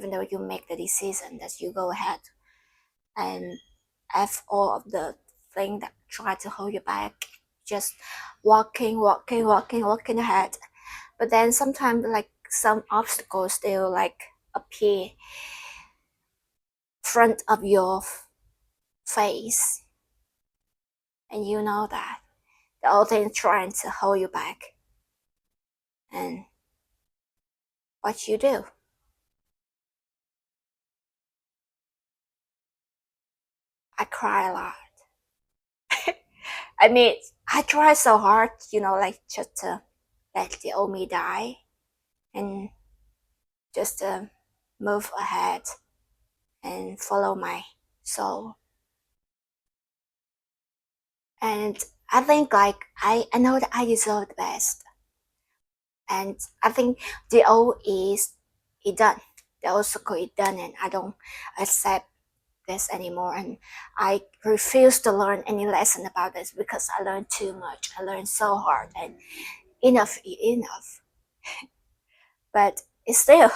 even though you make the decision that you go ahead and have all of the thing that try to hold you back, just walking ahead. But then sometimes like some obstacles still like appear front of your face, and you know that the whole thing trying to hold you back. And what you do? I cry a lot. I mean, I try so hard, like just to let the old me die and just to move ahead and follow my soul. And I think like I know that I deserve the best. And I think the old is it done. The old circle is done, and I don't accept this anymore. And I refuse to learn any lesson about this because I learned too much. I learned so hard, and enough is enough. But it's still in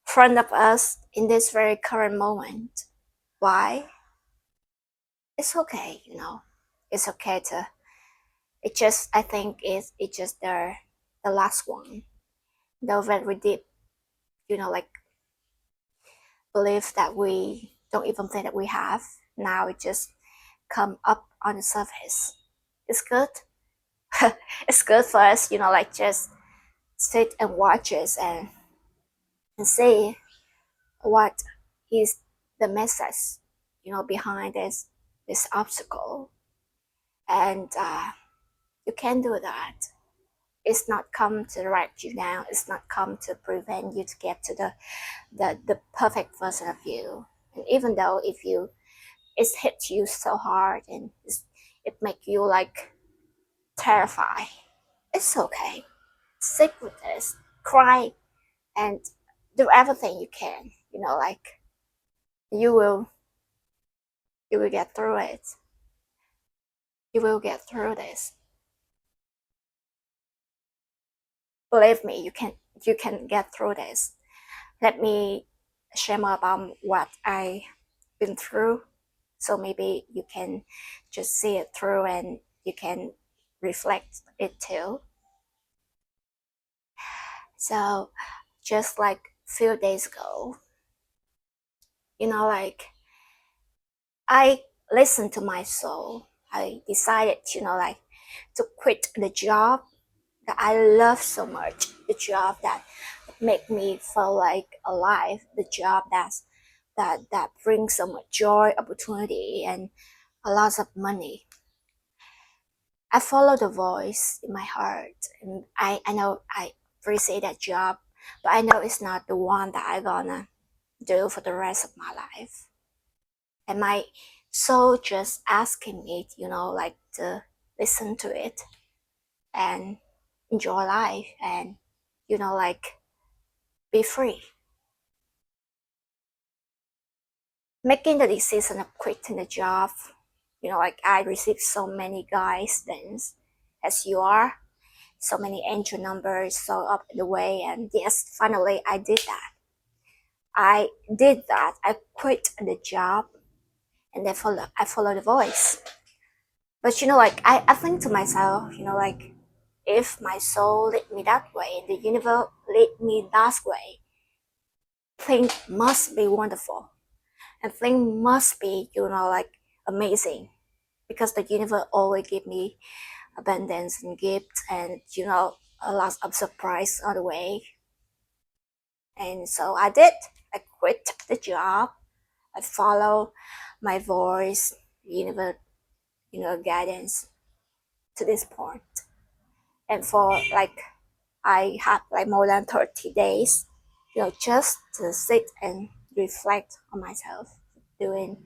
front of us in this very current moment. Why? It's okay, It's okay to. It just I think it's just the last one. The very deep, like belief that we don't even think that we have. Now it just come up on the surface. It's good. It's good for us, like just sit and watch us and see what is the message, behind this obstacle. And you can do that. It's not come to write you down. It's not come to prevent you to get to the perfect version of you. And even though if you it's hit you so hard and it make you like terrified, it's okay. Sit with this, cry, and do everything you can. Like you will you will get through it. You will get through this. Believe me, you can get through this. Let me share more about what I've been through, so maybe you can just see it through and you can reflect it too. So just like few days ago, like I listened to my soul. I decided, like to quit the job that I love so much, the job that make me feel like alive, the job that brings so much joy, opportunity, and a lot of money. I follow the voice in my heart, and I know I appreciate that job, but I know it's not the one that I'm gonna do for the rest of my life. And my soul just asking me, like to listen to it and enjoy life and, like be free. Making the decision of quitting the job, like I received so many guidance as you are, so many angel numbers so up the way, and yes, finally I did that. I did that. I quit the job and then I follow the voice. But like I think to myself, like if my soul lead me that way, the universe lead me that way, thing must be wonderful. And thing must be, like amazing. Because the universe always give me abundance and gifts and, a lot of surprise on the way. And so I did. I quit the job. I follow my voice, universe, guidance to this point. And for like I had like more than 30 days, just to sit and reflect on myself, doing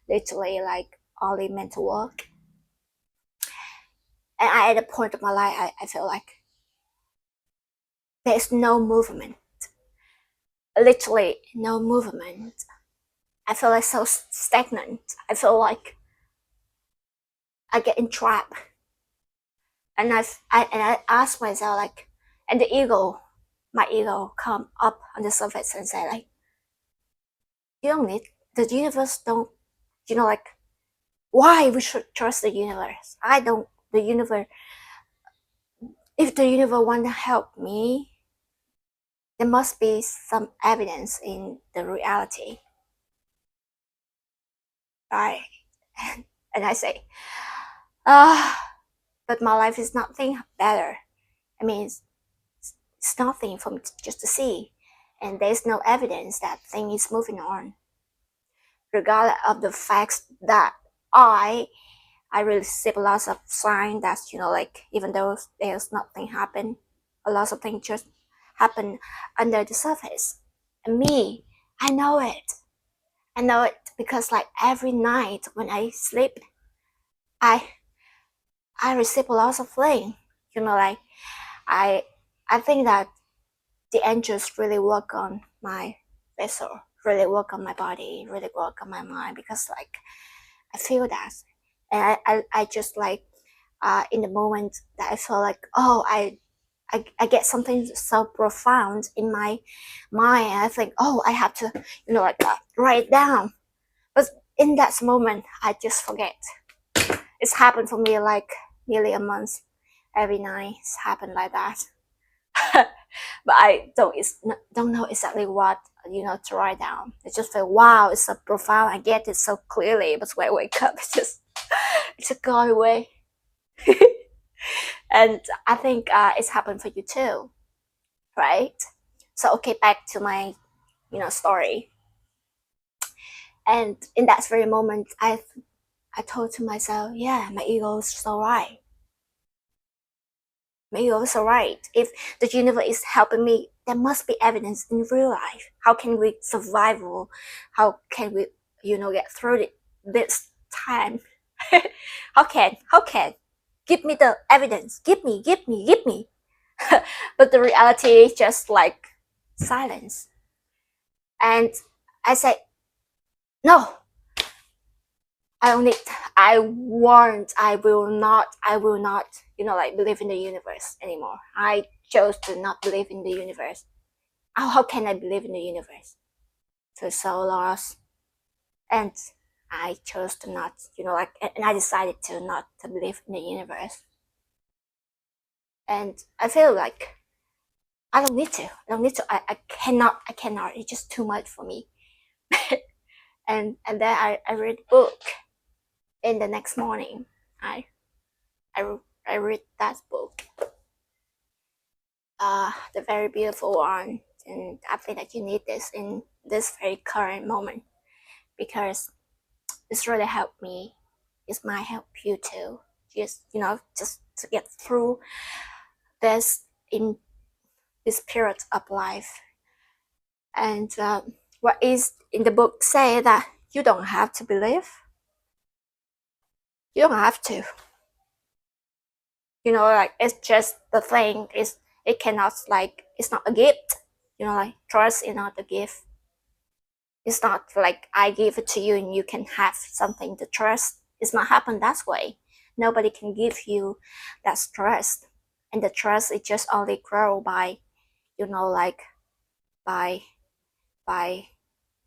literally like only mental work. And at a point of my life, I feel like there's no movement, literally no movement. I feel like so stagnant. I feel like I get entrapped. And I ask myself like, and the ego, my ego come up on the surface and say like, you don't need the universe. Don't like why we should trust the universe? I don't. The universe. If the universe want to help me, there must be some evidence in the reality, right? And I say, ah, but my life is nothing better. I mean, it's nothing for me just to see, and there's no evidence that thing is moving on, regardless of the facts that I receive lots of signs that like even though there's nothing happen, a lot of things just happen under the surface. And me, I know it. I know it because like every night when I sleep, I I receive lots of things. Like I I think that the angels really work on my vessel, really work on my body, really work on my mind because like I feel that, and I just like in the moment that I feel like I get something so profound in my mind. I think I have to like write it down, but in that moment I just forget. It's happened for me like nearly a month. Every night it's happened like that. But I don't know exactly what to write down. It's just like wow, it's so profound. I get it so clearly, but when I wake up, it just gone away. And I think it's happened for you too, right? So okay, back to my story. And in that very moment, I told to myself, yeah, my ego is so right. Maybe also right. If the universe is helping me, there must be evidence in real life. How can we survive? How can we, get through this time? How can? Give me the evidence. Give me. But the reality is just like silence. And I said, no, I don't need, I will not, like believe in the universe anymore. I chose to not believe in the universe. How can I believe in the universe? So so lost. And I chose to not, like, and I decided to not to believe in the universe. And I feel like I don't need to. I don't need to. I cannot. I cannot. It's just too much for me. And then I read a book. In the next morning, I I, I read that book. The very beautiful one. And I think that you need this in this very current moment because it's really helped me. It might help you too. Just to get through this in this period of life. And what is in the book say that you don't have to believe. You don't have to. Like it's just the thing is it cannot like it's not a gift. Like trust is not a gift. It's not like I give it to you and you can have something to trust. It's not happen that way. Nobody can give you that trust, and the trust it just only grow by like by by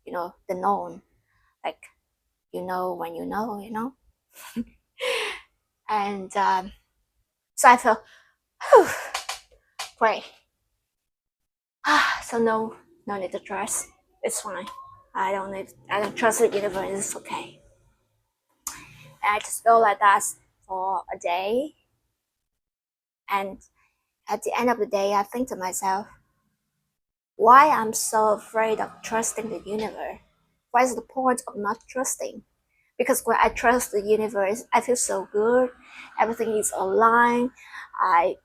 the known, like when you know. And so I feel whew, great. So no need to trust. It's fine. I don't trust the universe. It's okay. And I just go like that for a day. And at the end of the day, I think to myself, why I'm so afraid of trusting the universe? What is the point of not trusting? Because when I trust the universe, I feel so good. Everything is aligned. I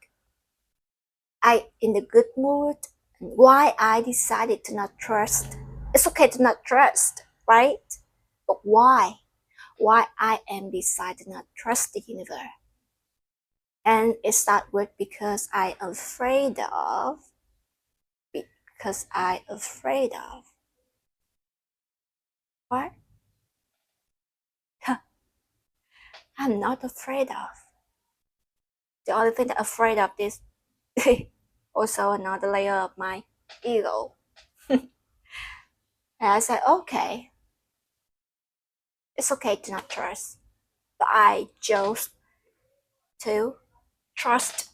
in the good mood. Why I decided to not trust? It's okay to not trust, right? But why? Why I am decided not trust the universe? And it started with because I afraid of. Because I afraid of. What? I'm not afraid of. The only thing that I'm afraid of is also another layer of my ego. And I said, okay, it's okay to not trust. But I chose to trust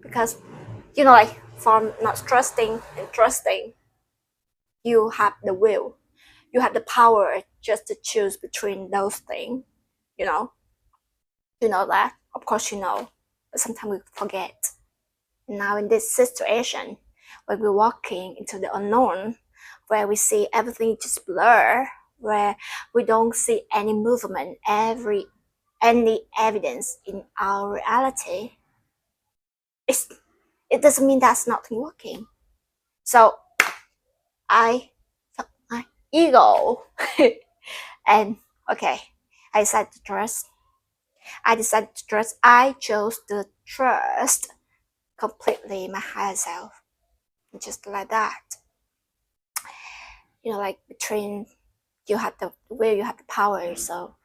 because, like from not trusting and trusting, you have the will, you have the power just to choose between those things, you know. You know that? Of course, but sometimes we forget. Now, in this situation, when we're walking into the unknown, where we see everything just blur, where we don't see any movement, any evidence in our reality, it's, it doesn't mean that's not working. So I felt my ego, and okay, I decided to trust. I chose to trust completely my higher self, just like that. Like between you have the will, you have the power. So,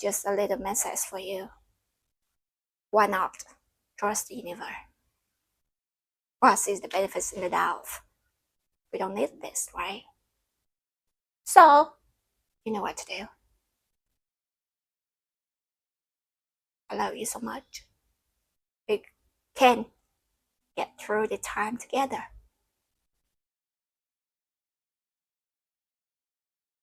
just a little message for you. Why not trust the universe? What is the benefits in the doubt? We don't need this, right? So, you know what to do. I love you so much. We can get through the time together.